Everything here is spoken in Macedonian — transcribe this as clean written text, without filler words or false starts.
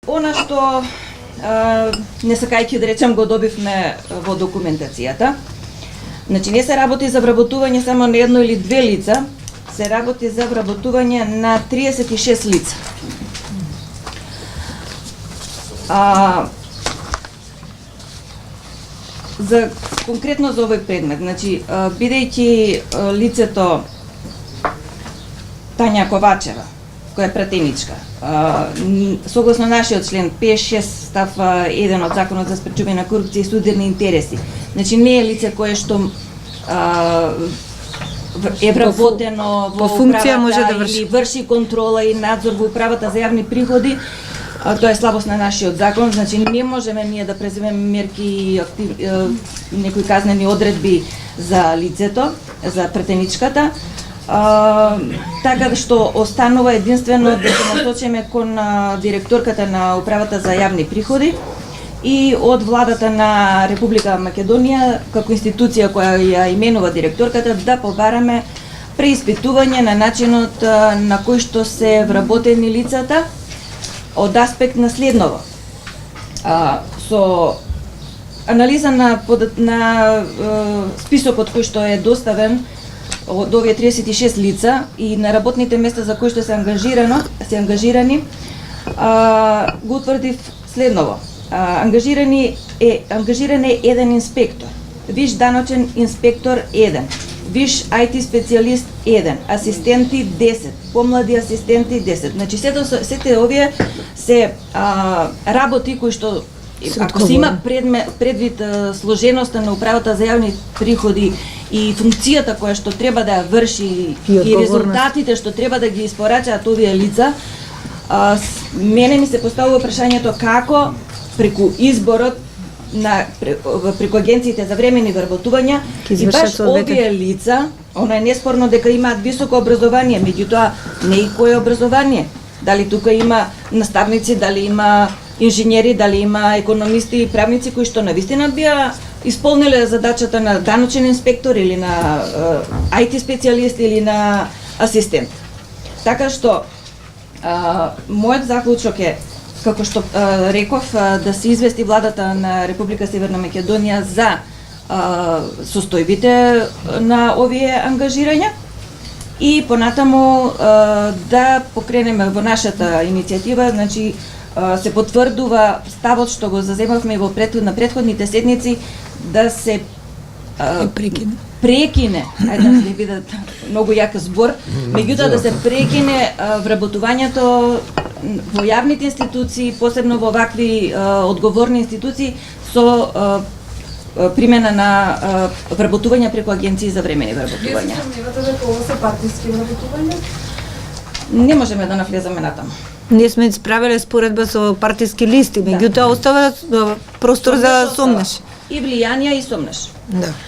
Она што не сакајќи да речем го добивме во документацијата. Значи не се работи за вработување само на едно или две лица, се работи за вработување на 36 лица. За конкретно за овој предмет, значи бидејќи лицето Тања Ковачева, која е пратеничка, согласно нашиот член 5.6 став 1 од Законот за спречување на корупција и судирни интереси, значи не е лице кое што е вработено во функција може да или врши контрола и надзор во управата за јавни приходи. Тоа е слабост на нашиот закон, значи не можеме ние да преземеме мерки и некои казнени одредби за лицето, за претеничката. Така што останува единствено да се насочиме кон директорката на управата за јавни приходи и од владата на Република Македонија како институција која ја именува директорката да побараме преиспитување на начинот на кој што се вработени лицата од аспект на следново. Со анализа на списокот кој што е доставен од овие 36 лица и на работните места за кои што се ангажирани, го утврдив следново. Ангажиран е еден инспектор, виш даночен инспектор 1, виш IT специјалист 1, асистенти 10, помлади асистенти 10. Значи сите овие се работи кои што ако се има предвид сложеноста на управата за јавни приходи и функцијата која што треба да ја врши и резултатите што треба да ги испорачаат овие лица, мене ми се поставува прашањето како преку изборот преку агенциите за времени вработувања и баш овие лица, она е неспорно дека имаат високо образование, меѓутоа не и кое образование. Дали тука има наставници, дали има инженери, дали има економисти и правници кои што навистина бија исполниле задачата на даночен инспектор или на IT специјалист или на асистент. Така што мојот заклучок е, како што реков, да се извести владата на Република Северна Македонија за состојбите на овие ангажирања и понатаму да покренеме во нашата иницијатива, значи се потврдува ставот што го заземавме на претходните седници да се прекине, ајде да не биде многу јак збор, меѓутоа да се прекине вработувањето во јавните институции, посебно во вакви одговорни институции со примена на вработување преку агенции за времени вработувања. Вие сомневате дека ова се партиски вработувања? Не можеме да навлеземе натаму. Ние сме справиле споредба со партиски листи, меѓутоа остава простор за сомнеш. И влијанија и сомнеш. Да.